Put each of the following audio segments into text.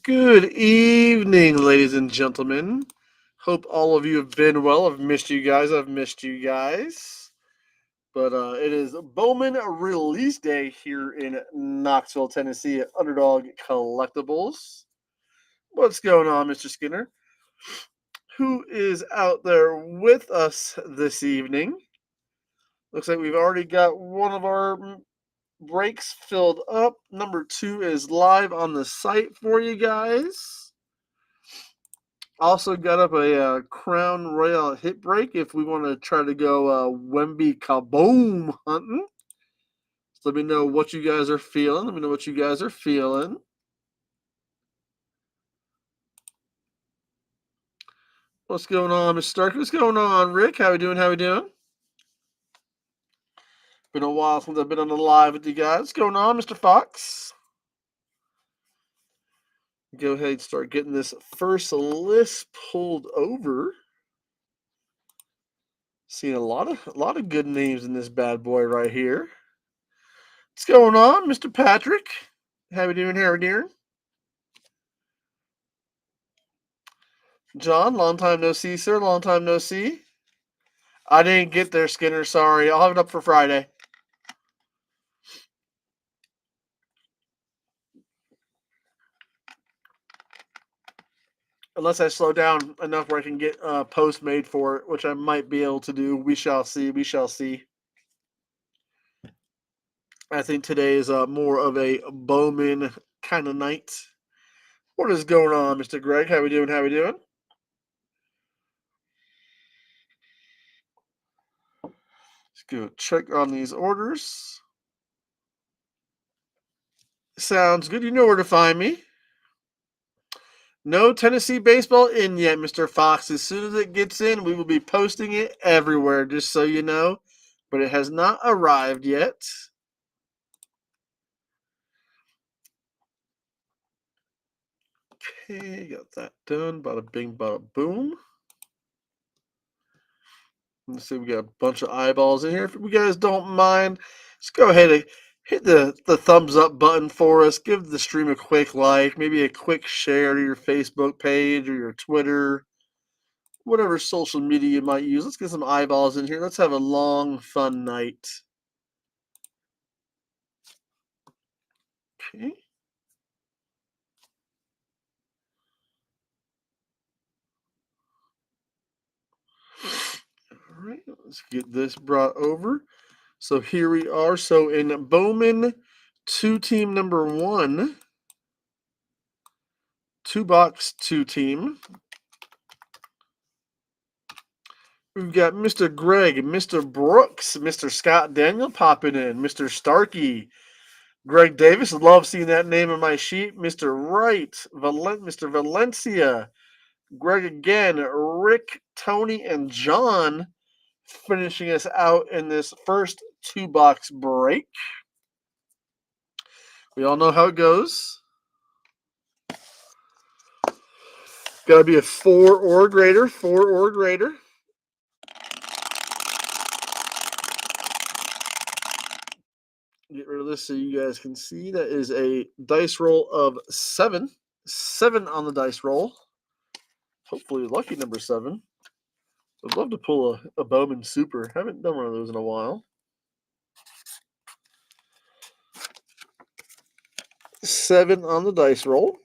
Good evening, ladies and gentlemen. Hope all of you have been well. I've missed you guys. But it is Bowman Release Day here in Knoxville, Tennessee at Underdog Collectibles. What's going on, Mr. Skinner? Who is out there with us this evening? Looks like we've already got one of our breaks filled up. Number 2 is live on the site for you guys. Also got up a Crown Royale hit break if we want to try to go Wemby Kaboom hunting. So let me know what you guys are feeling. What's going on, Mr. Stark? What's going on, Rick? How we doing? Been a while since I've been on the live with you guys. What's going on, Mr. Fox? Go ahead and start getting this first list pulled over. Seeing a lot of good names in this bad boy right here. What's going on, Mr. Patrick? How we doing? John, long time no see, sir. Long time no see. I didn't get there, Skinner. Sorry. I'll have it up for Friday. Unless I slow down enough where I can get a post made for it, which I might be able to do. We shall see. I think today is more of a Bowman kind of night. What is going on, Mr. Greg? How we doing? Let's go check on these orders. Sounds good. You know where to find me. No Tennessee baseball in yet, Mr. Fox. As soon as it gets in, we will be posting it everywhere, just so you know. But it has not arrived yet. Okay, got that done. Bada bing, bada boom. Let's see, we got a bunch of eyeballs in here. If you guys don't mind, just go ahead and hit the thumbs up button for us. Give the stream a quick like, maybe a quick share to your Facebook page or your Twitter, whatever social media you might use. Let's get some eyeballs in here. Let's have a long, fun night. Okay. All right, let's get this brought over. So here we are. So in Bowman, team number 1, 2-box 2-team. We've got Mr. Greg, Mr. Brooks, Mr. Scott Daniel popping in, Mr. Starkey, Greg Davis. Love seeing that name on my sheet. Mr. Wright, Mr. Valencia, Greg again, Rick, Tony, and John finishing us out in this first 2-box break. We all know how it goes. Got to be a 4 or greater. Get rid of this so you guys can see. That is a dice roll of 7. 7 on the dice roll. Hopefully lucky number 7. I'd love to pull a Bowman Super. Haven't done one of those in a while. 7 on the dice roll.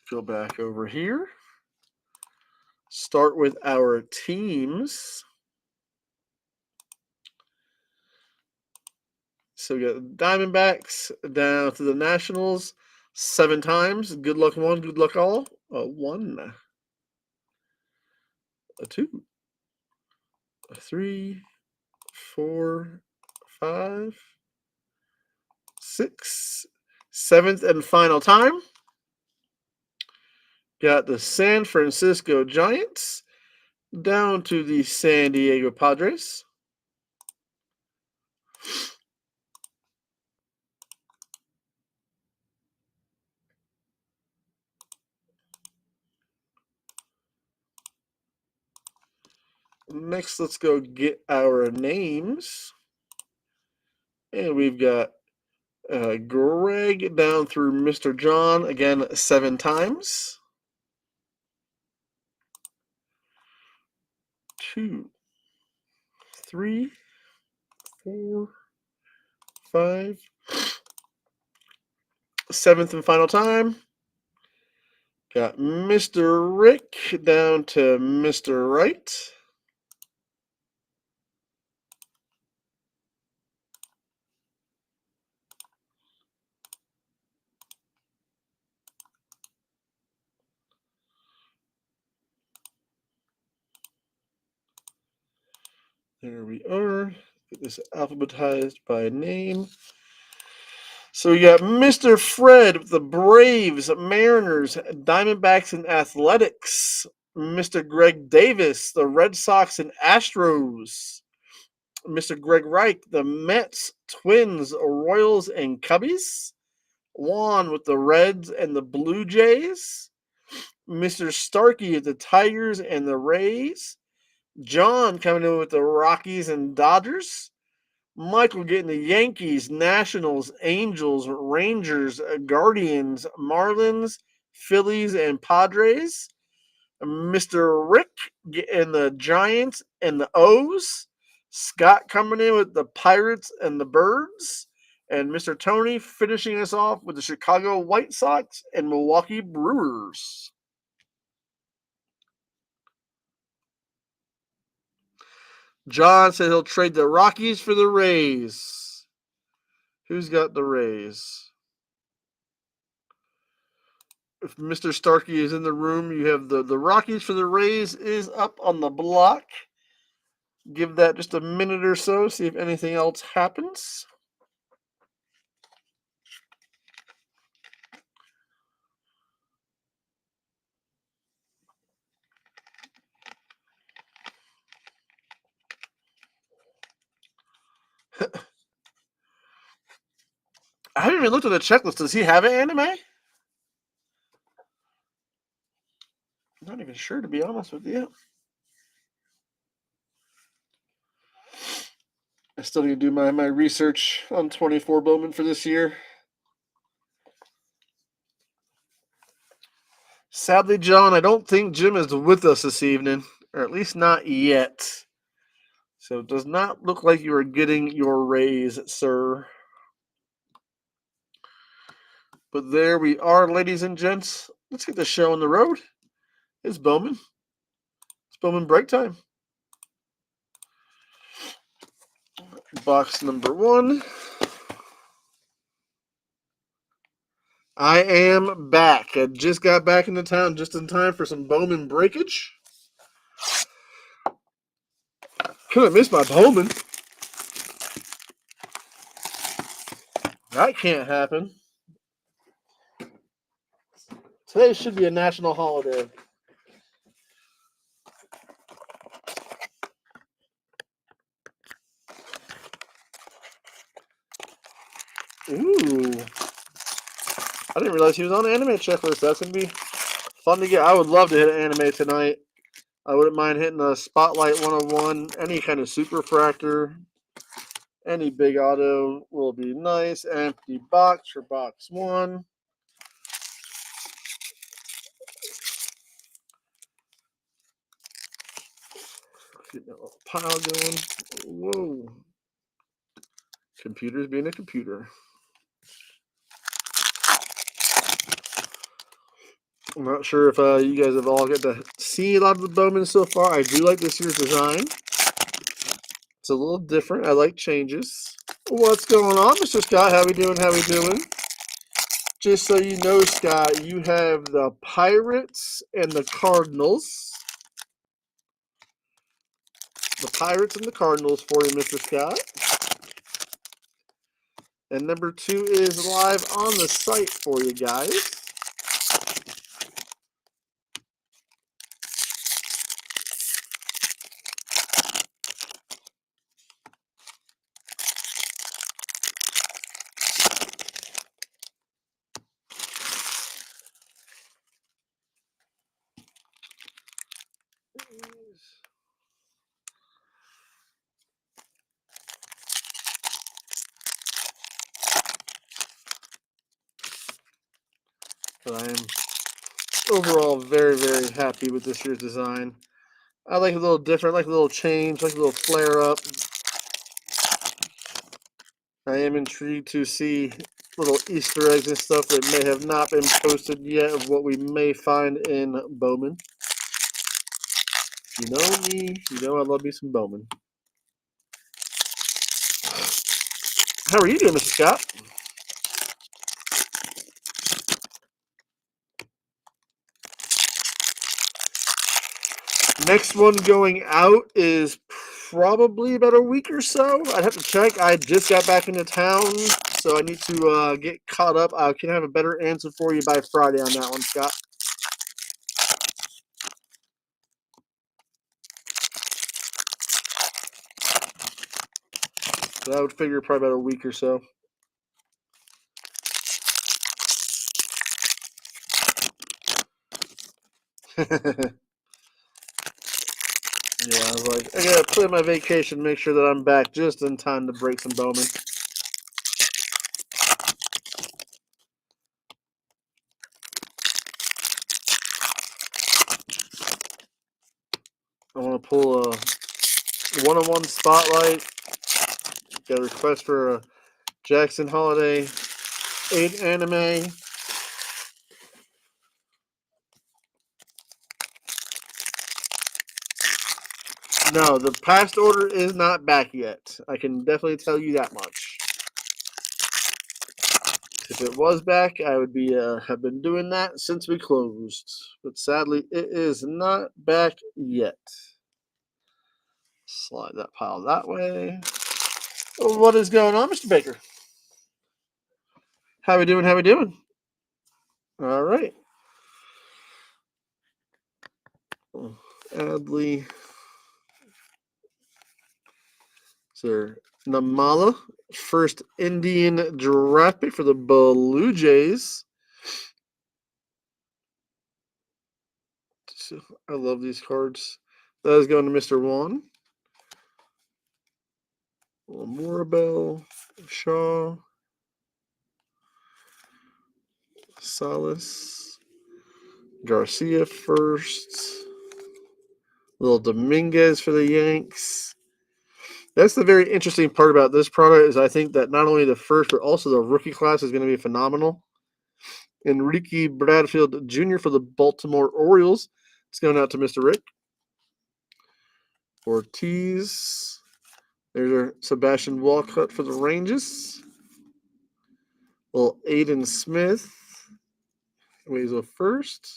Go back over here. Start with our teams. So we got Diamondbacks down to the Nationals 7 times. Good luck 1, good luck all. A 1, a 2, a 3, 4, 5, 6. 7th and final time. Got the San Francisco Giants down to the San Diego Padres. Next, let's go get our names. And we've got Greg down through Mr. John, again, 7 times. 2, 3, 4, 5. 7th and final time. Got Mr. Rick down to Mr. Wright. There we are. Get this alphabetized by name. So we got Mr. Fred with the Braves, Mariners, Diamondbacks, and Athletics. Mr. Greg Davis, the Red Sox and Astros. Mr. Greg Reich, the Mets, Twins, Royals, and Cubbies. Juan with the Reds and the Blue Jays. Mr. Starkey with the Tigers and the Rays. John coming in with the Rockies and Dodgers. Michael getting the Yankees, Nationals, Angels, Rangers, Guardians, Marlins, Phillies, and Padres. Mr. Rick getting the Giants and the O's. Scott coming in with the Pirates and the Birds. And Mr. Tony finishing us off with the Chicago White Sox and Milwaukee Brewers. John said he'll trade the Rockies for the Rays. Who's got the Rays? If Mr. Starkey is in the room, you have the Rockies for the Rays is up on the block. Give that just a minute or so, see if anything else happens. I haven't even looked at the checklist. Does he have an anime? I'm not even sure, to be honest with you. I still need to do my research on 24 Bowman for this year. Sadly, John, I don't think Jim is with us this evening, or at least not yet. So it does not look like you are getting your raise, sir. But there we are, ladies and gents. Let's get the show on the road. It's Bowman. It's Bowman break time. Box number 1. I am back. I just got back into town just in time for some Bowman breakage. Couldn't miss my Bowman. That can't happen. Today should be a national holiday. Ooh. I didn't realize he was on the anime checklist. That's going to be fun to get. I would love to hit an anime tonight. I wouldn't mind hitting a Spotlight 101, any kind of super fractor, any big auto will be nice. Empty box for box 1. Get that little pile going. Whoa. Computer's being a computer. I'm not sure if you guys have all got to see a lot of the Bowman so far. I do like this year's design. It's a little different. I like changes. What's going on, Mr. Scott? How we doing? How we doing? Just so you know, Scott, you have the Pirates and the Cardinals. The Pirates and the Cardinals for you, Mr. Scott. And number 2 is live on the site for you guys. But I am overall very, very happy with this year's design. I like a little different, like a little change, like a little flare up. I am intrigued to see little Easter eggs and stuff that may have not been posted yet of what we may find in Bowman. You know me, you know I love me some Bowman. How are you doing, Mr. Scott? Next one going out is probably about a week or so. I'd have to check. I just got back into town, so I need to get caught up. I can have a better answer for you by Friday on that one, Scott. So I would figure probably about a week or so. Yeah, I was like, I gotta plan my vacation, make sure that I'm back just in time to break some Bowman. I want to pull a one-on-one spotlight. Got a request for a Jackson Holiday 8 anime. No, the past order is not back yet. I can definitely tell you that much. If it was back, I would be have been doing that since we closed. But sadly, it is not back yet. Slide that pile that way. What is going on, Mr. Baker? How we doing? How we doing? All right. Adley. Sir Namala, first Indian draft pick for the Blue Jays. I love these cards. That is going to Mr. Juan. Morabel, Shaw, Salas, Garcia first. Little Dominguez for the Yanks. That's the very interesting part about this product is I think that not only the first but also the rookie class is going to be phenomenal. Enrique Bradfield Jr. for the Baltimore Orioles. It's going out to Mr. Rick. Ortiz. There's our Sebastian Walcott for the Rangers. Little Aiden Smith. Weighs a first.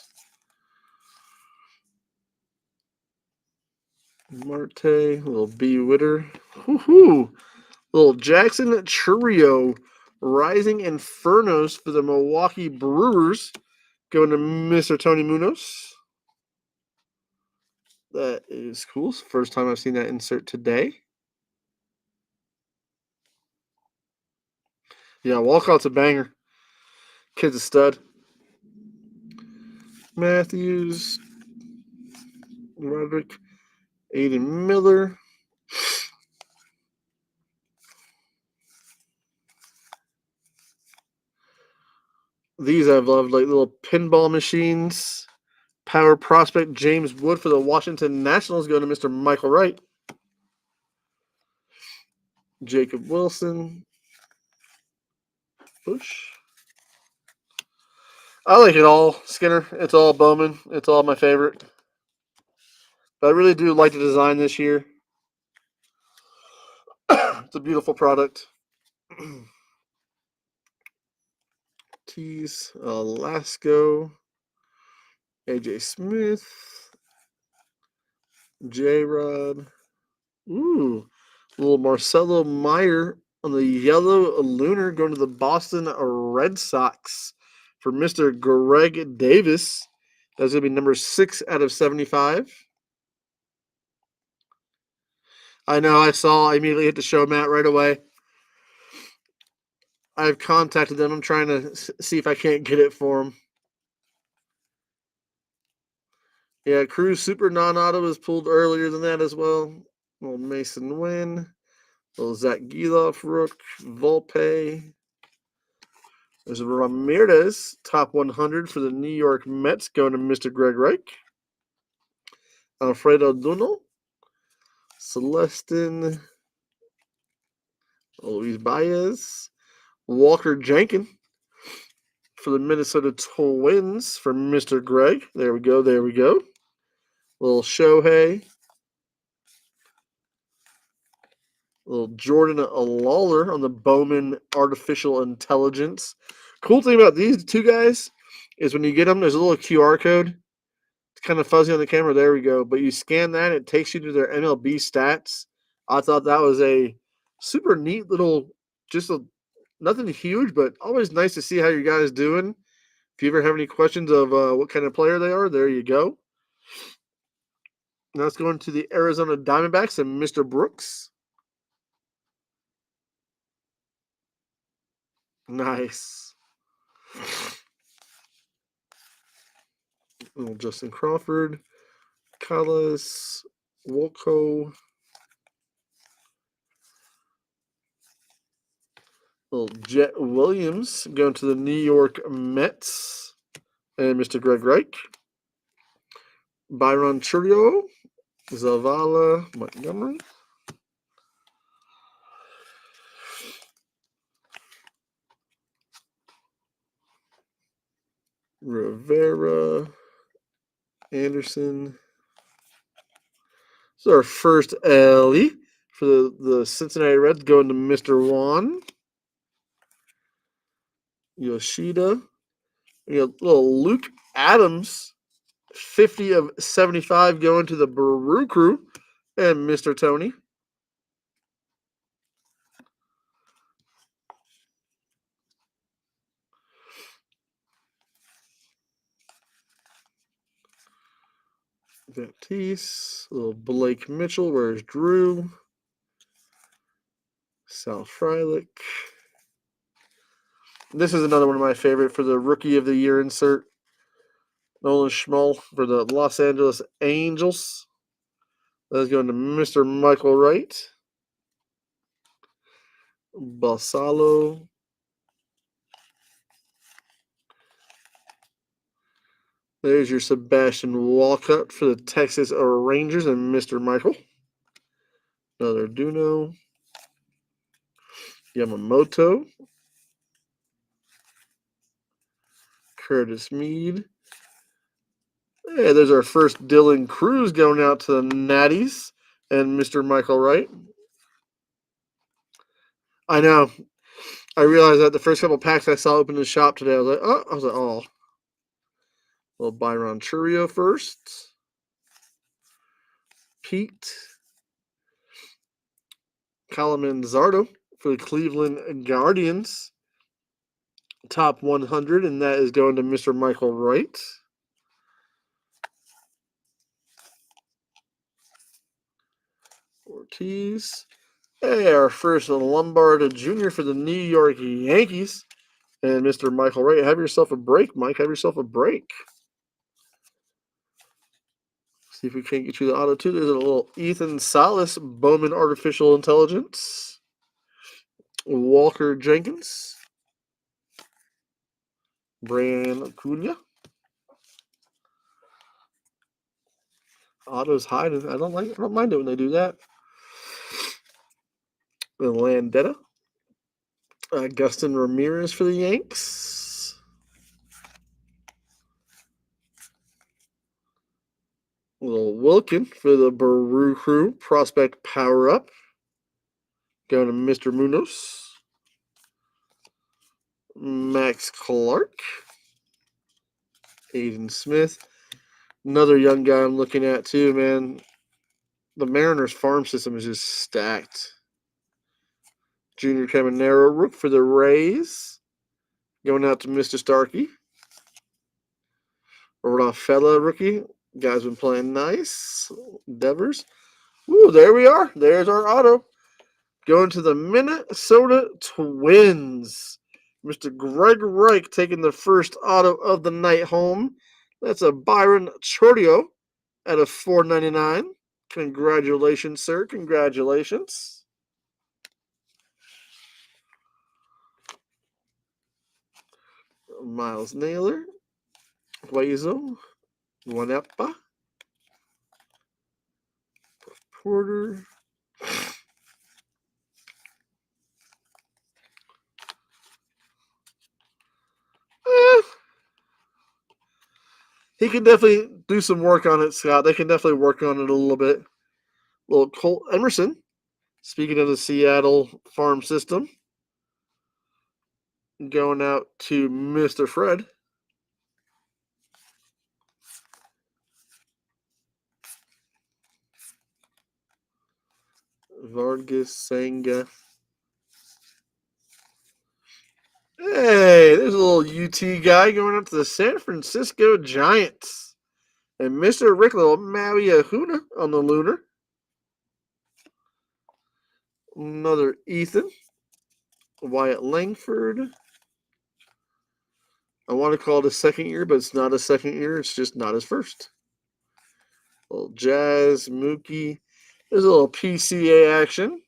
Marte. Little B. Witter. Woohoo! Little Jackson Churio. Rising Infernos for the Milwaukee Brewers. Going to Mr. Tony Munoz. That is cool. It's the first time I've seen that insert today. Yeah, Walcott's a banger. Kid's a stud. Matthews. Roderick. Aiden Miller. These I've loved, like little pinball machines. Power prospect James Wood for the Washington Nationals going to Mr. Michael Wright. Jacob Wilson. Bush. I like it all, Skinner. It's all Bowman. It's all my favorite. But I really do like the design this year. It's a beautiful product. Tees, Lasco, AJ Smith, J-Rod. Ooh, little Marcelo Meyer on the yellow lunar going to the Boston Red Sox for Mr. Greg Davis. That's going to be number 6 out of 75. I know, I saw. I immediately hit the show Matt right away. I've contacted them. I'm trying to see if I can't get it for them. Yeah, Cruz Super Non-Auto was pulled earlier than that as well. Little Mason Wynn. Little Zach Geloff, Rook, Volpe. There's a Ramirez, top 100 for the New York Mets, going to Mr. Greg Reich. Alfredo Duno. Celestin. Luis Baez. Walker Jenkins for the Minnesota Twins for Mr. Greg. There we go. There we go. Little Shohei. Little Jordan Lawler on the Bowman Artificial Intelligence. Cool thing about these two guys is when you get them, there's a little QR code. It's kind of fuzzy on the camera. There we go. But you scan that, it takes you to their MLB stats. I thought that was a super neat little, nothing huge, but always nice to see how you guys doing. If you ever have any questions of what kind of player they are, there you go. Now let's go into the Arizona Diamondbacks and Mr. Brooks. Nice. Little Justin Crawford, Callis, Wolko. Little Jet Williams going to the New York Mets and Mr. Greg Reich. Byron Churio, Zavala, Montgomery. Rivera, Anderson. So our first Ellie for the Cincinnati Reds going to Mr. Juan. Yoshida. We got little Luke Adams, 50 of 75 going to the Brew Crew and Mr. Tony. Baptiste, little Blake Mitchell. Where's Drew? Sal Freilich. This is another one of my favorite for the Rookie of the Year insert. Nolan Schmull for the Los Angeles Angels. That's going to Mr. Michael Wright. Balsalo. There's your Sebastian Walcott for the Texas Rangers and Mr. Michael. Another Duno. Yamamoto. Curtis Mead. Hey, there's our first Dylan Cruz going out to the Natties and Mr. Michael Wright. I know. I realized that the first couple packs I saw open in the shop today, I was like, oh. Little Byron Churio first. Pete. Kalaman Zardo for the Cleveland Guardians. Top 100, and that is going to Mr. Michael Wright. Ortiz. Hey, our first Lombard Jr. for the New York Yankees. And Mr. Michael Wright. Have yourself a break, Mike. Have yourself a break. See if we can't get you the auto, too. There's a little Ethan Salas, Bowman Artificial Intelligence. Walker Jenkins. Brian Acuna. Auto's hiding. I don't mind it when they do that. The Landetta. Augustin Ramirez for the Yanks. Little Wilkin for the Baru Crew. Prospect Power Up. Going to Mr. Munoz. Max Clark. Aiden Smith. Another young guy I'm looking at too, man. The Mariners farm system is just stacked. Junior Caminero Rook for the Rays. Going out to Mr. Starkey. Rafaela rookie. Guy's been playing nice. Devers. Ooh, there we are. There's our auto. Going to the Minnesota Twins. Mr. Greg Reich taking the first auto of the night home. That's a Byron Chordio at a $4.99. Congratulations, sir. Congratulations. Miles Naylor, Guazo, Wanepa, Porter, he can definitely do some work on it, Scott. They can definitely work on it a little bit. Little Colt Emerson, speaking of the Seattle farm system, going out to Mr. Fred. Vargas Senga. Hey, there's a little UT guy going up to the San Francisco Giants. And Mr. Rick Little Maui Ahuna on the Lunar. Another Ethan. Wyatt Langford. I want to call it a second year, but it's not a second year. It's just not his first. A little Jazz, Mookie. There's a little PCA action.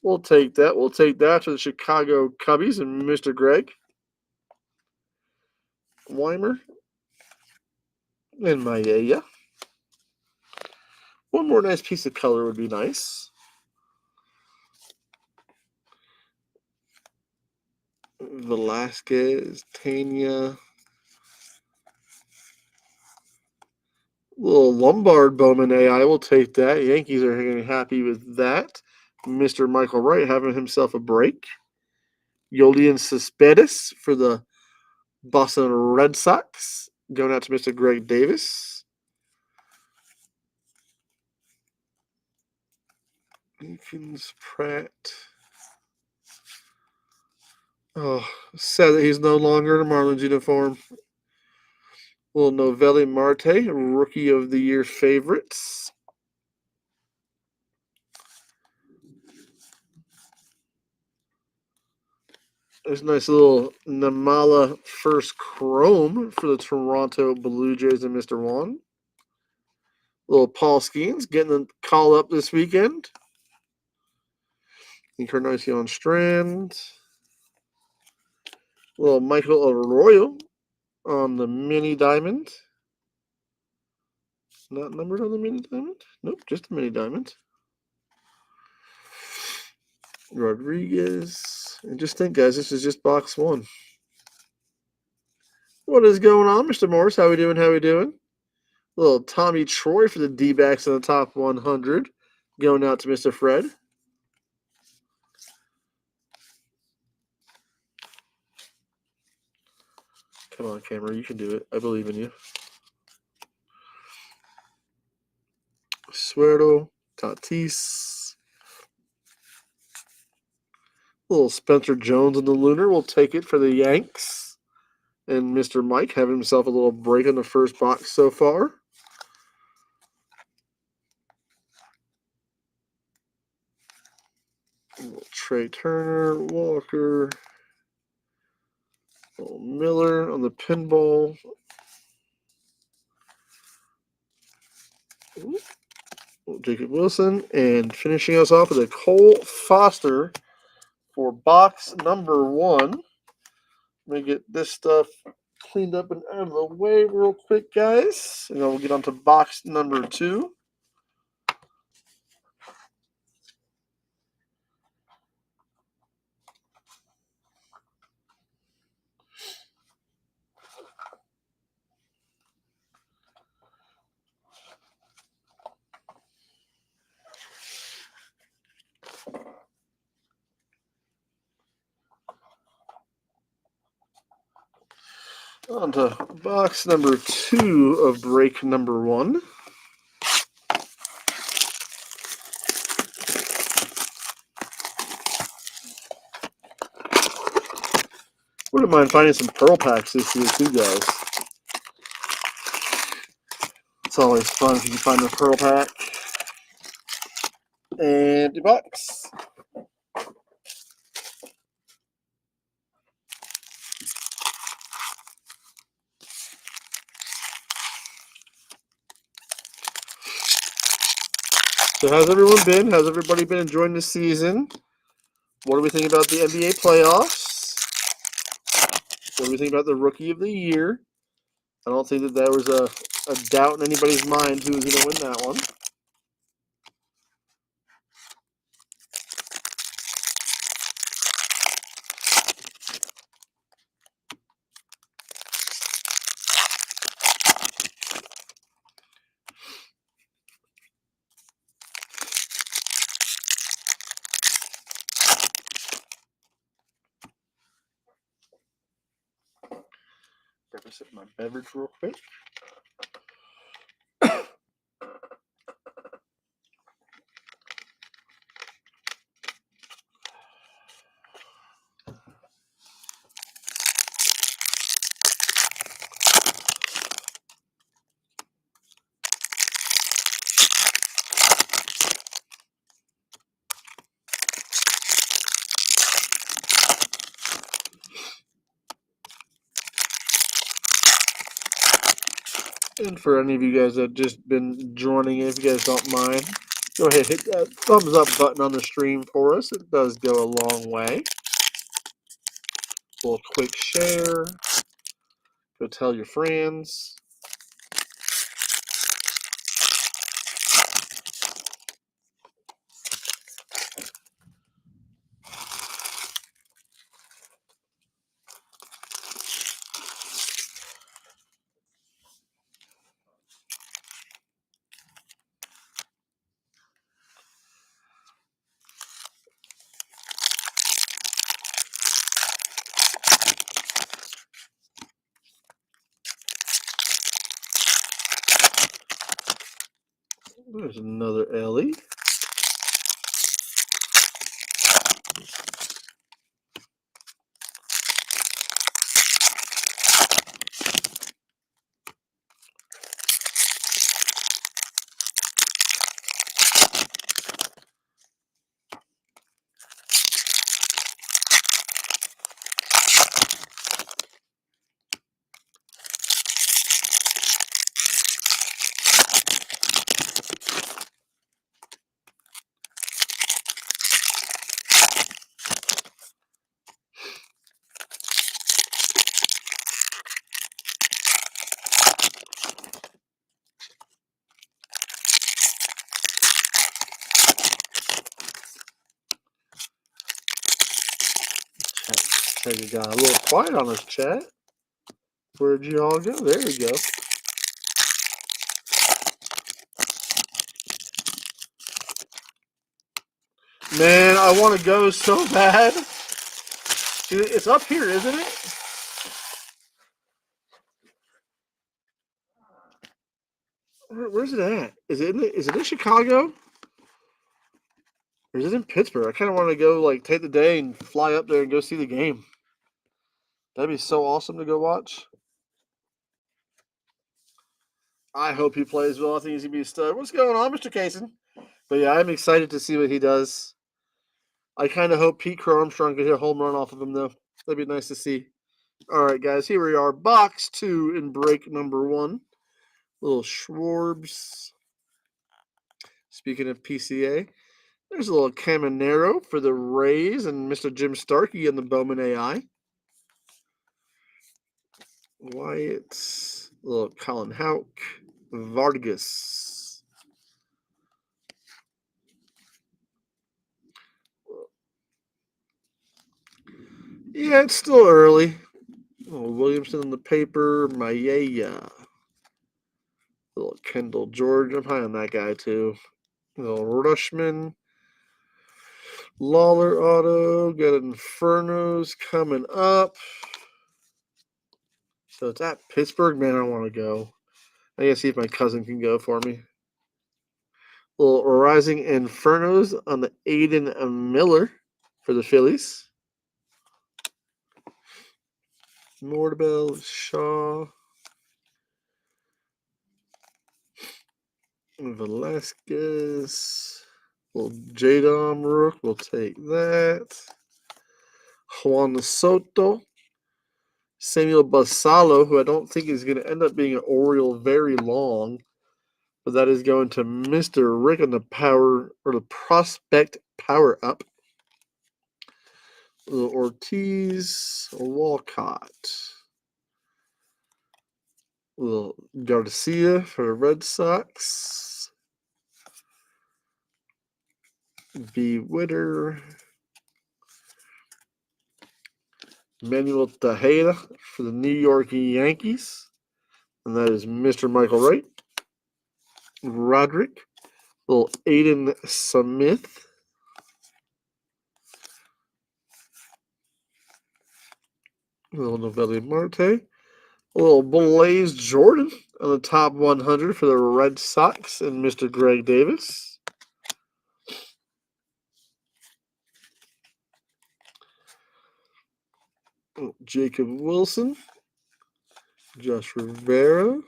We'll take that. We'll take that to the Chicago Cubbies and Mr. Greg. Weimer. And Maeda. One more nice piece of color would be nice. Velasquez, Tanya. Little Lombard Bowman AI. We'll take that. Yankees are going to be happy with that. Mr. Michael Wright having himself a break. Yolian Cespedes for the Boston Red Sox. Going out to Mr. Greg Davis. Jenkins, Pratt. Oh, sad that he's no longer in a Marlins uniform. Little Novelli Marte, Rookie of the Year favorites. There's a nice little Namala first chrome for the Toronto Blue Jays and Mr. Juan. Little Paul Skeens getting the call up this weekend. Encarnacion Strand. Little Michael Arroyo on the mini diamond. Not numbered on the mini diamond? Nope, just the mini diamond. Rodriguez. And just think, guys, this is just box one. What is going on, Mr. Morris? How we doing? How we doing? Little Tommy Troy for the D-backs in the top 100. Going out to Mr. Fred. Come on, camera. You can do it. I believe in you. Suero, Tatis. Little Spencer Jones in the Lunar. We'll take it for the Yanks. And Mr. Mike having himself a little break in the first box so far. Trey Turner, Walker, Miller on the pinball. Jacob Wilson, and finishing us off with a Cole Foster for box number one. Let me get this stuff cleaned up and out of the way real quick, guys, and then we'll get on to box number two. On to box number two of break number one. Wouldn't mind finding some pearl packs this year too, guys. It's always fun if you can find a pearl pack. And the box. So how's everyone been? How's everybody been enjoying the season? What do we think about the NBA playoffs? What do we think about the Rookie of the Year? I don't think that there was a doubt in anybody's mind who was going to win that one. Grab a sip of my beverage real quick. And for any of you guys that have just been joining in, if you guys don't mind, go ahead and hit that thumbs up button on the stream for us. It does go a long way. A little quick share. Go tell your friends. There's another Ellie. Chat got a little quiet on us, chat. Where'd you all go? There you go. Man, I want to go so bad. It's up here, isn't it? Where's it at? Is it in Chicago? Or is it in Pittsburgh? I kind of want to go, like, take the day and fly up there and go see the game. That'd be so awesome to go watch. I hope he plays well. I think he's going to be a stud. What's going on, Mr. Kaysen? But yeah, I'm excited to see what he does. I kind of hope Pete Crow Armstrong could hit a home run off of him, though. That'd be nice to see. All right, guys, here we are. Box 2 in break number 1. Little Schwarbs. Speaking of PCA, there's a little Caminero for the Rays and Mr. Jim Starkey in the Bowman AI. Wyatt, a little Colin Houck, Vargas. Yeah, it's still early. Little Williamson in the paper, Mayaya. Little Kendall George. I'm high on that guy, too. Little Rushman. Lawler auto. Got Infernos coming up. So it's at Pittsburgh. Man, I want to go. I gotta see if my cousin can go for me. Little Rising Infernos on the Aiden Miller for the Phillies. Mortabel, Shaw, Velasquez, little Jadom Rook, we'll take that. Juan Soto, Samuel Basalo, who I don't think is going to end up being an Oriole very long, but that is going to Mr. Rick on the power or the prospect power up. Little Ortiz, Walcott. Little Garcia for the Red Sox. B. Witter. Manuel Tejeda for the New York Yankees. And that is Mr. Michael Wright. Roderick. Little Aiden Smith. Little Novelli Marte. A little Blaze Jordan on the top 100 for the Red Sox and Mr. Greg Davis. Jacob Wilson. Josh Rivera.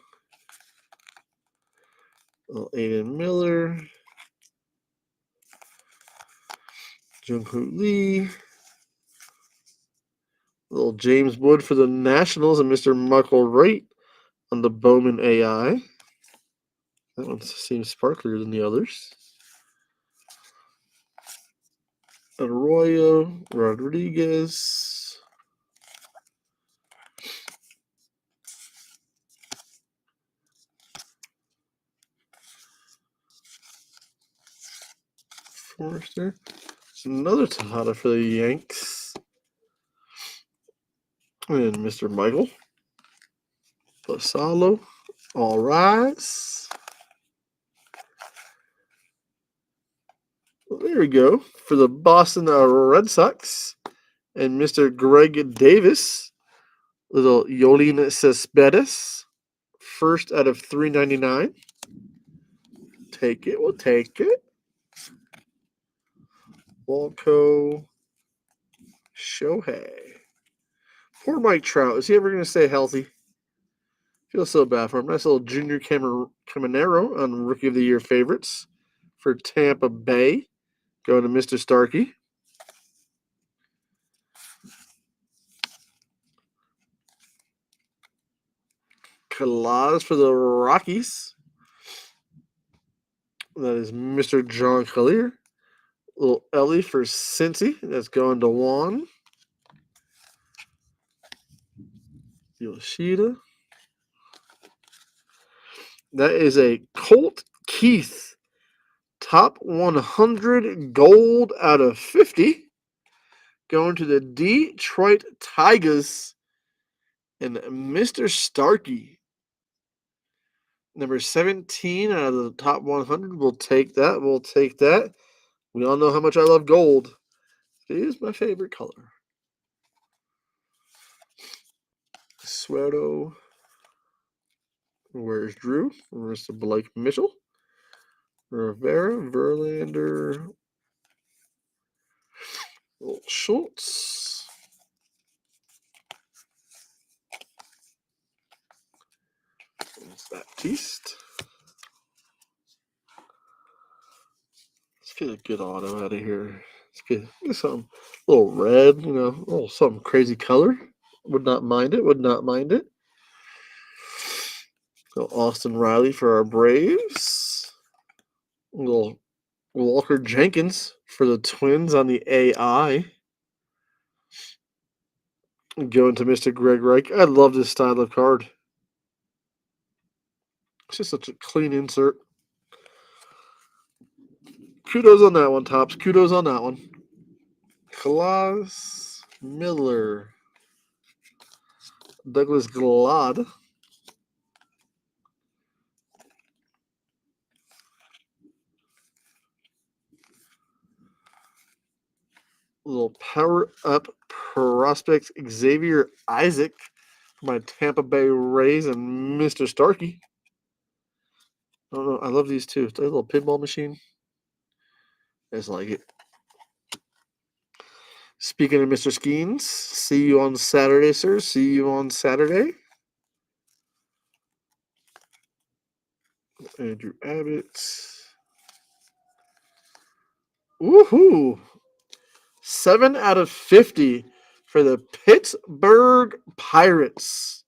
Little Aiden Miller. Jungkook Lee. Little James Wood for the Nationals and Mr. Michael Wright on the Bowman AI. That one seems sparklier than the others. Arroyo, Rodriguez. Forrester. Another Tejada for the Yanks. And Mr. Michael. Pasalo. All rise. Well, there we go. For the Boston Red Sox. And Mr. Greg Davis. Little Yolene Cespedes. First out of 399. Take it. We'll take it. Walco. Shohei. Poor Mike Trout. Is he ever going to stay healthy? Feel so bad for him. Nice little Junior Caminero on Rookie of the Year favorites for Tampa Bay. Going to Mr. Starkey. Kalaz for the Rockies. That is Mr. John Collier. Little Ellie for Cincy. That's going to Juan. Yoshida. That is a Colt Keith. Top 100 gold out of 50. Going to the Detroit Tigers and Mr. Starkey. Number 17 out of the top 100. We'll take that. We'll take that. We all know how much I love gold. It is my favorite color. Suero. Where's Drew? Where's the Blake Mitchell? Rivera, Verlander, Schultz. That's Baptiste. Let's get a good auto out of here. Let's get something a little red, a little something crazy color. Would not mind it. Would not mind it. So Austin Riley for our Braves. A little Walker Jenkins for the Twins on the AI. Going to Mr. Greg Reich. I love this style of card. It's just such a clean insert. Kudos on that one, Tops. Kudos on that one. Klaus Miller. Douglas Glad. A little power up prospect Xavier Isaac for my Tampa Bay Rays and Mr. Starkey. I don't know. I love these too. It's a little pinball machine. I just like it. Speaking of Mr. Skeens, see you on Saturday, sir. See you on Saturday. Andrew Abbott. Woohoo! 7 out of 50 for the Pittsburgh Pirates.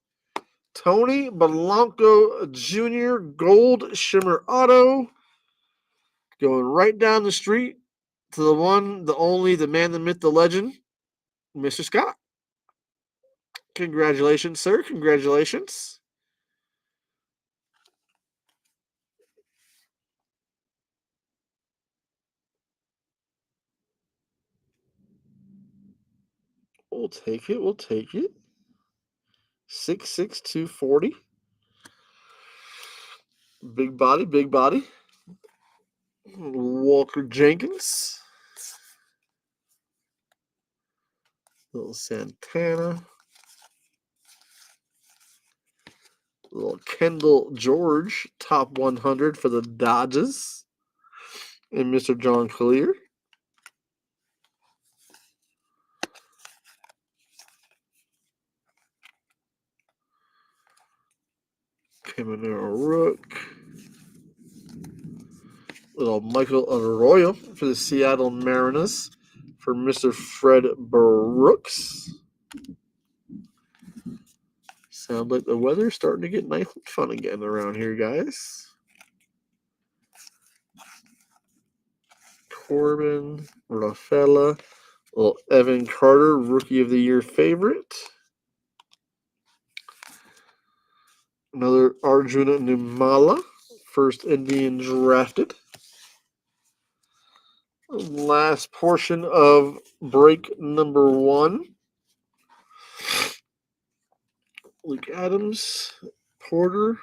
Tony Blanco Jr. Gold Shimmer Auto. Going right down the street to the one, the only, the man, the myth, the legend. Mr. Scott. Congratulations, sir. Congratulations. We'll take it. We'll take it. 6'6", 240. Big body, big body. Walker Jenkins. Little Santana. Little Kendall George, top 100 for the Dodgers. And Mr. John Collier. Caminero Rook. Little Michael Arroyo for the Seattle Mariners for Mr. Fred Brooks. Sound like the weather's starting to get nice and fun again around here, guys. Corbin, Rafaela, little Evan Carter, Rookie of the Year favorite. Another Arjuna Numala, first Indian drafted. Last portion of break number 1. Luke Adams, Porter.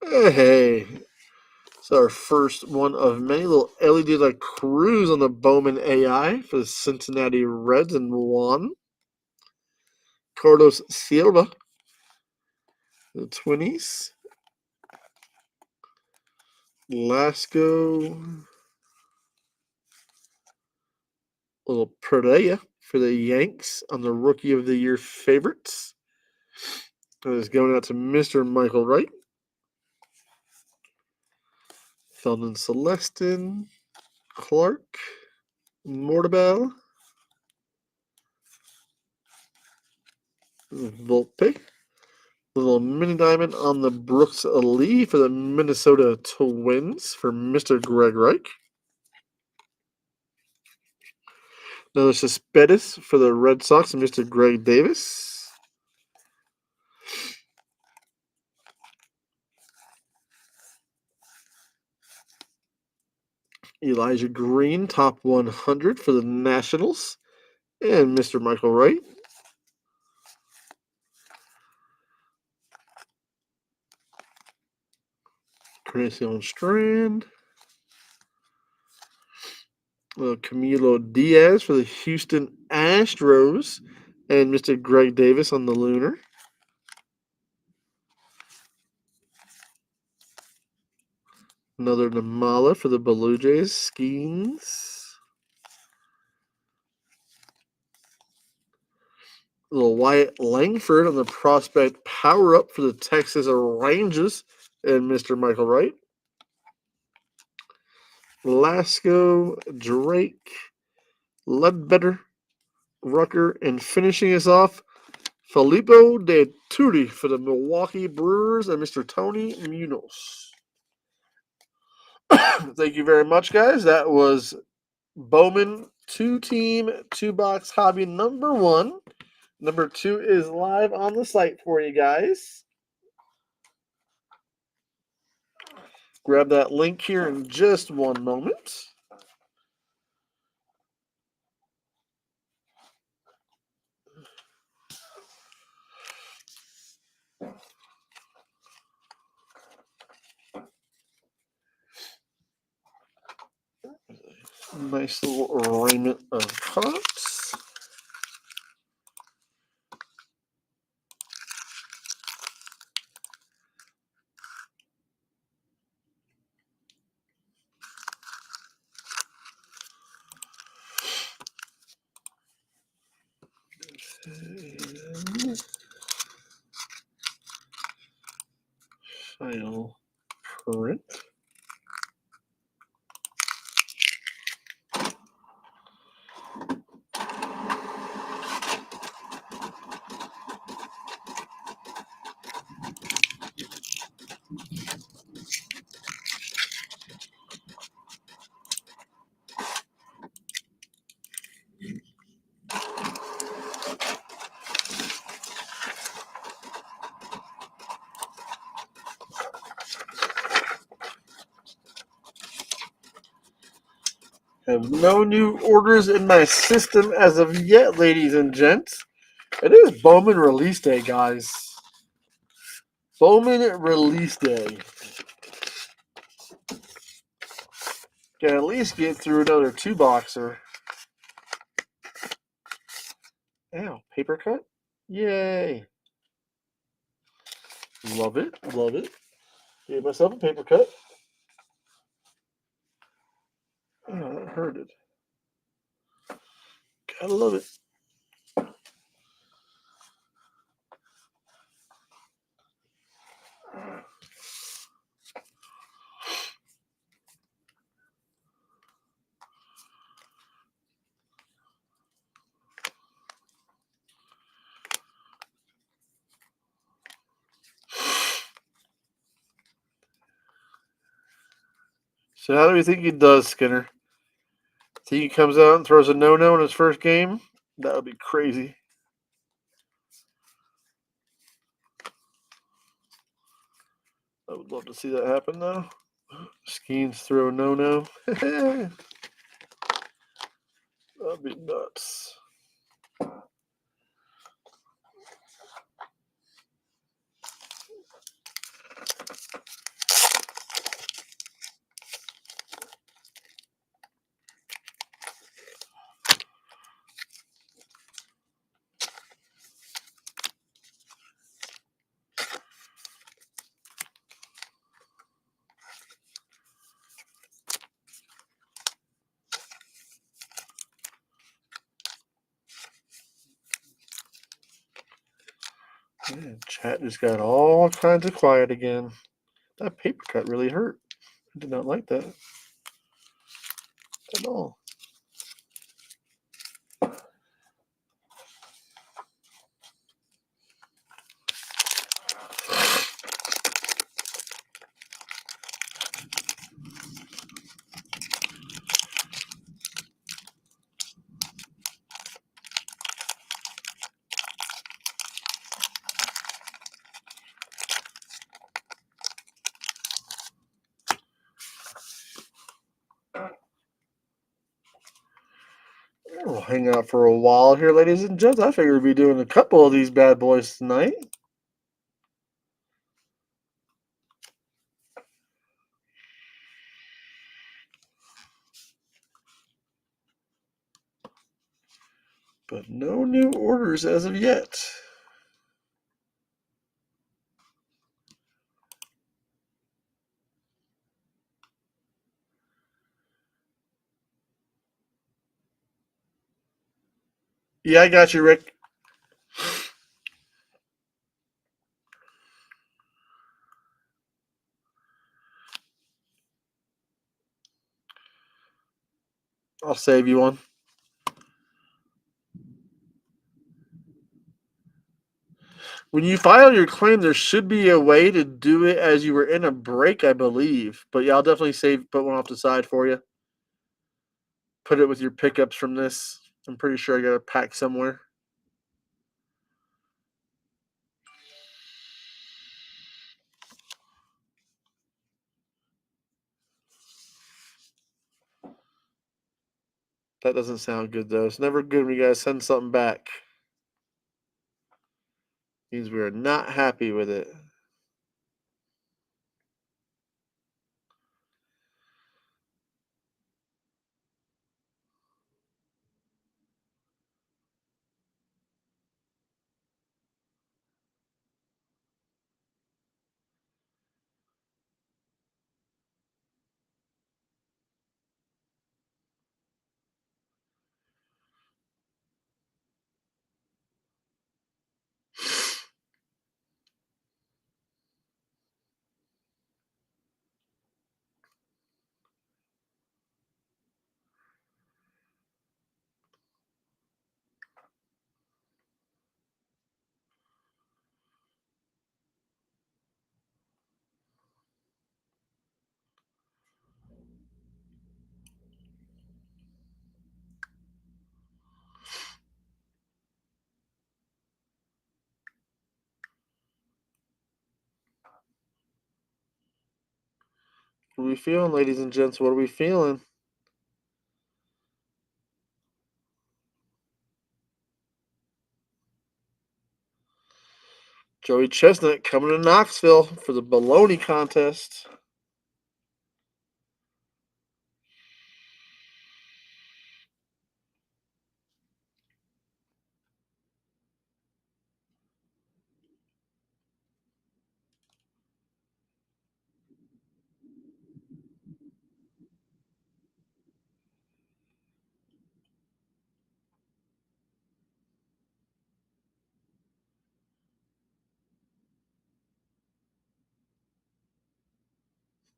Hey, it's our first one of many. Little LED like Cruz on the Bowman AI for the Cincinnati Reds and Juan. Carlos Silva, the Twinnies. Lasco. Little Pereira for the Yanks on the Rookie of the Year favorites. That is going out to Mr. Michael Wright. Feldon Celestin, Clark, Mortabel, Volpe. Little mini diamond on the Brooks Lee for the Minnesota Twins for Mr. Greg Reich. Another Cespedes for the Red Sox and Mr. Greg Davis. Elijah Green, top 100 for the Nationals and Mr. Michael Wright. Gracian Strand. Camilo Diaz for the Houston Astros and Mr. Greg Davis on the Lunar. Another Namala for the Blue Jays. Skeens. Little Wyatt Langford on the prospect power-up for the Texas Rangers and Mr. Michael Wright. Lasco, Drake, Ledbetter, Rucker, and finishing us off, Filippo De Tutti for the Milwaukee Brewers and Mr. Tony Munoz. Thank you very much, guys. That was Bowman 2-team 2-box hobby number 1. Number 2 is live on the site for you guys. Grab that link here in just one moment. Nice little arraignment of cards. And final print. Have no new orders in my system as of yet, ladies and gents. It is Bowman Release Day, guys. Bowman Release Day. Can at least get through another 2-boxer. Ow, paper cut? Yay. Love it, love it. Gave myself a paper cut. Oh, that hurted. Gotta love it. So how do we think he does, Skinner? Think he comes out and throws a no-no in his first game? That would be crazy. I would love to see that happen, though. Skeens throw a no-no. That'd be nuts. Man, chat just got all kinds of quiet again. That paper cut really hurt. I did not like that at all. We'll hang out for a while here, ladies and gents. I figure we'd be doing a couple of these bad boys tonight. But no new orders as of yet. Yeah, I got you, Rick. I'll save you one. When you file your claim, there should be a way to do it as you were in a break, I believe. But yeah, I'll definitely put one off the side for you. Put it with your pickups from this. I'm pretty sure I got a pack somewhere. That doesn't sound good, though. It's never good when you guys send something back. Means we are not happy with it. What are we feeling, ladies and gents? What are we feeling? Joey Chestnut coming to Knoxville for the baloney contest.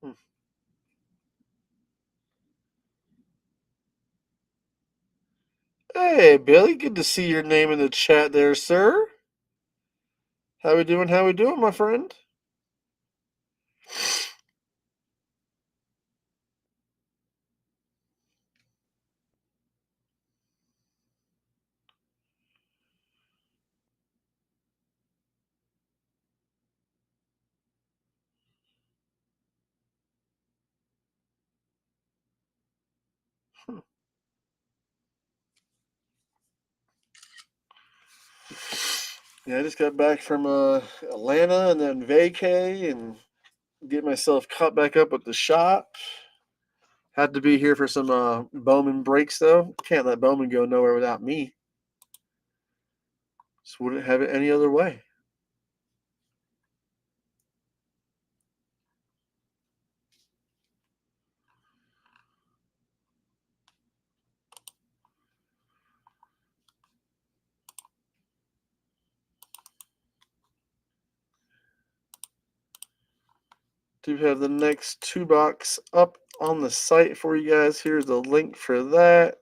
Hmm. Hey, Billy, good to see your name in the chat there, sir. How we doing? How we doing, my friend? Yeah, I just got back from Atlanta and then vacay and get myself caught back up with the shop. Had to be here for some Bowman breaks though. Can't let Bowman go nowhere without me. Just wouldn't have it any other way. Do have the next 2 box up on the site for you guys. Here's the link for that.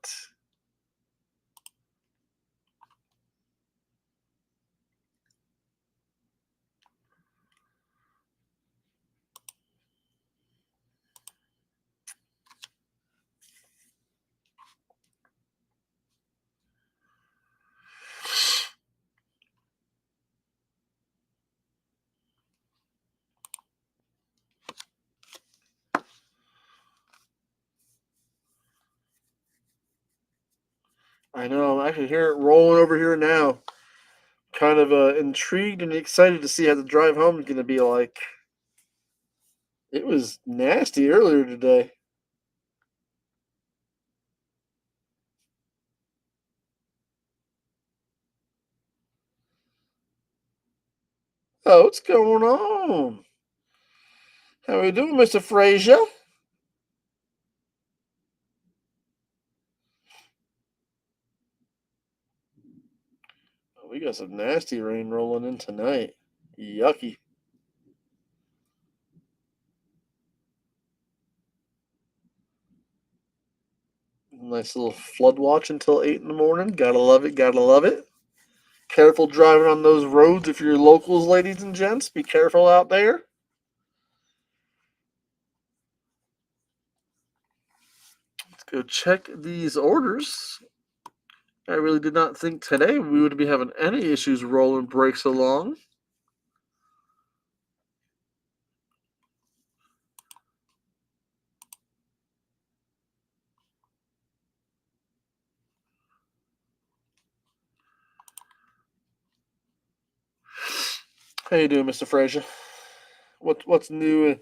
I know, I can hear it rolling over here now. Kind of intrigued and excited to see how the drive home is going to be like. It was nasty earlier today. Oh, what's going on? How we doing, Mr. Frazier? Oh, we got some nasty rain rolling in tonight. Yucky. Nice little flood watch until 8 in the morning. Gotta love it, gotta love it. Careful driving on those roads if you're locals, ladies and gents. Be careful out there. Let's go check these orders. I really did not think today we would be having any issues rolling breaks along. How you doing, Mr. Frazier? What's new?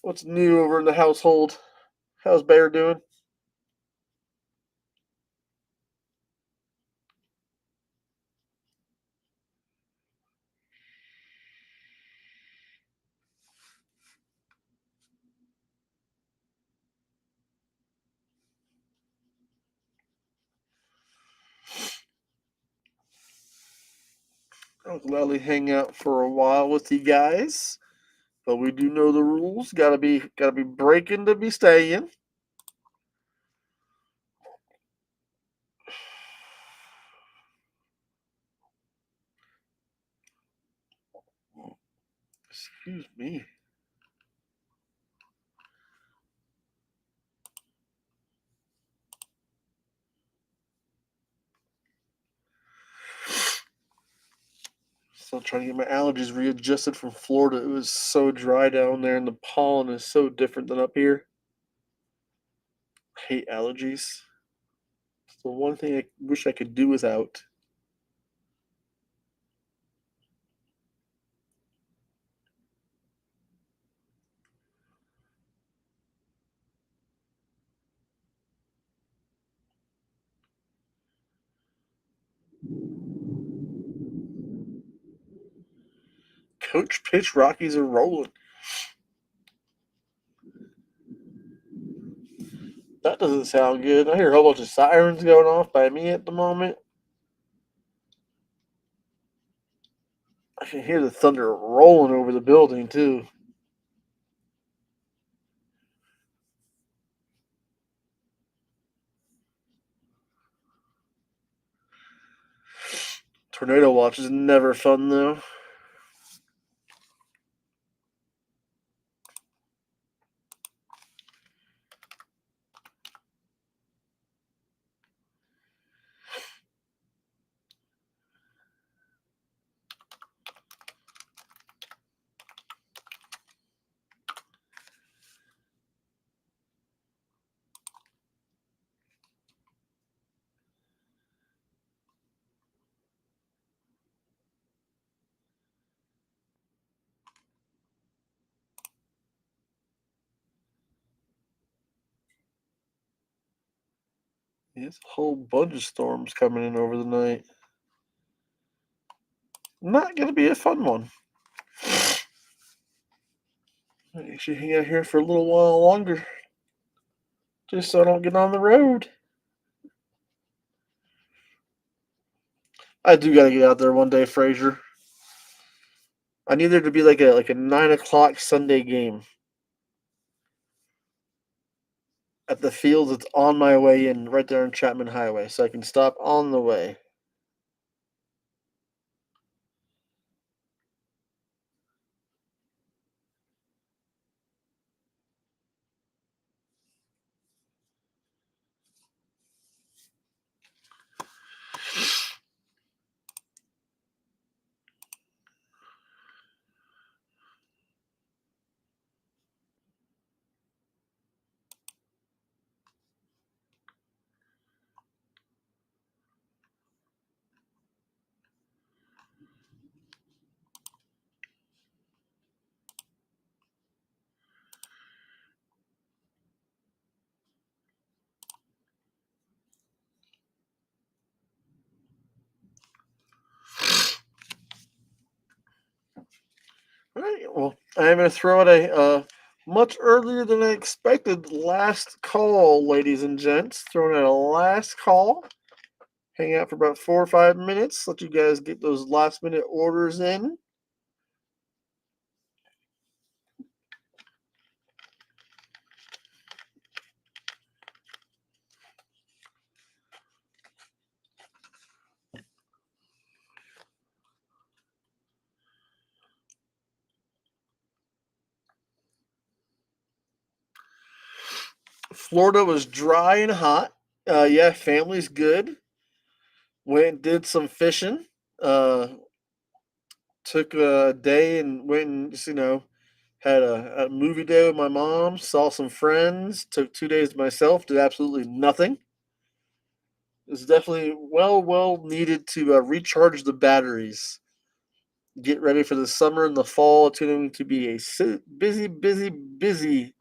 What's new over in the household? How's Bear doing? I'll gladly hang out for a while with you guys, but we do know the rules. Gotta be breaking to be staying. Excuse me. Still trying to get my allergies readjusted from Florida. It was so dry down there, and the pollen is so different than up here. I hate allergies. It's the one thing I wish I could do without. Coach pitch, Rockies are rolling. That doesn't sound good. I hear a whole bunch of sirens going off by me at the moment. I can hear the thunder rolling over the building, too. Tornado watch is never fun, though. There's a whole bunch of storms coming in over the night. Not going to be a fun one. I should hang out here for a little while longer. Just so I don't get on the road. I do got to get out there one day, Frazier. I need there to be like a 9 o'clock Sunday game at the field that's on my way in, right there on Chapman Highway, so I can stop on the way. All right, well, I'm going to throw out a much earlier than I expected last call, ladies and gents. Throwing out a last call. Hang out for about 4 or 5 minutes. Let you guys get those last minute orders in. Florida was dry and hot. Yeah, family's good. Went and did some fishing. Uh, Took a day and went and just, had a movie day with my mom. Saw some friends. Took 2 days to myself. Did absolutely nothing. It was definitely well needed to recharge the batteries. Get ready for the summer and the fall. It's going to be a busy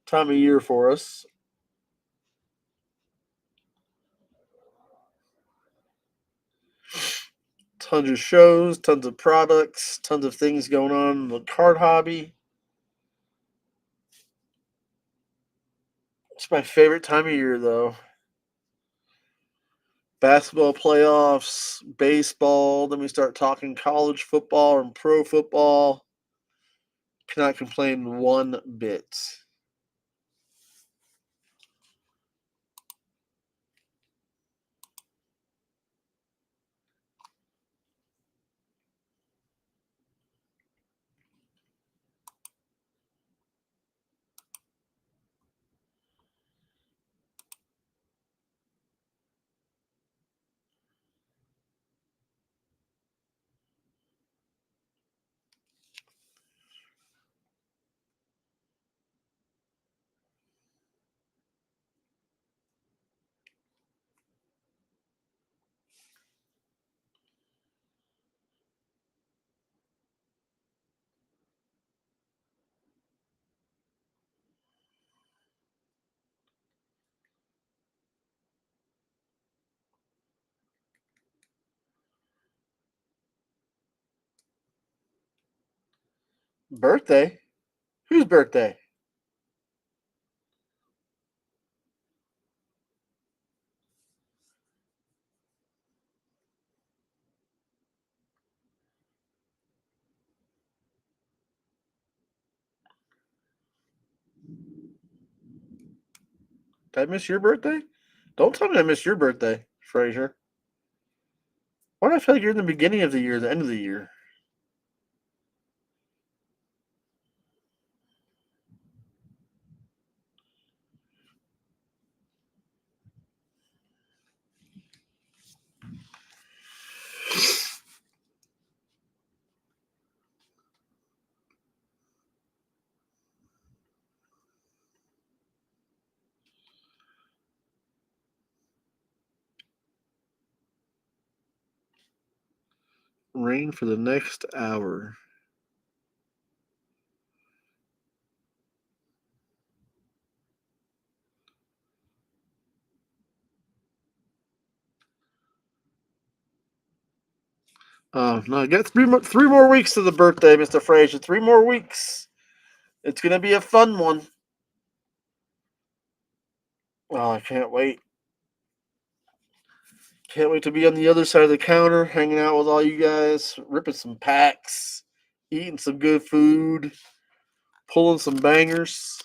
time of year for us. Tons of shows, tons of products, tons of things going on in the card hobby. It's my favorite time of year, though. Basketball playoffs, baseball. Then we start talking college football and pro football. Cannot complain one bit. Birthday? Whose birthday? Did I miss your birthday? Don't tell me I missed your birthday, Frazier. Why do I feel like you're in the beginning of the year, the end of the year? Rain for the next hour. Oh no! I got three more weeks to the birthday, Mr. Frazier. 3 more weeks. It's gonna be a fun one. Oh, I can't wait. Can't wait to be on the other side of the counter, hanging out with all you guys, ripping some packs, eating some good food, pulling some bangers.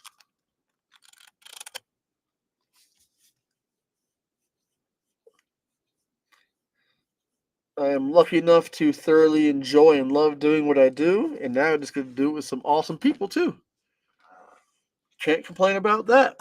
I am lucky enough to thoroughly enjoy and love doing what I do, and now I'm just going to do it with some awesome people too. Can't complain about that.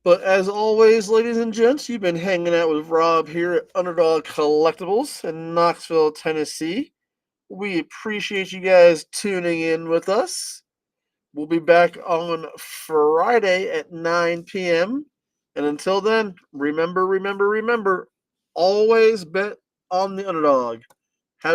But as always, ladies and gents, you've been hanging out with Rob here at Underdog Collectibles in Knoxville, Tennessee. We appreciate you guys tuning in with us. We'll be back on Friday at 9 p.m. And until then, remember, always bet on the underdog.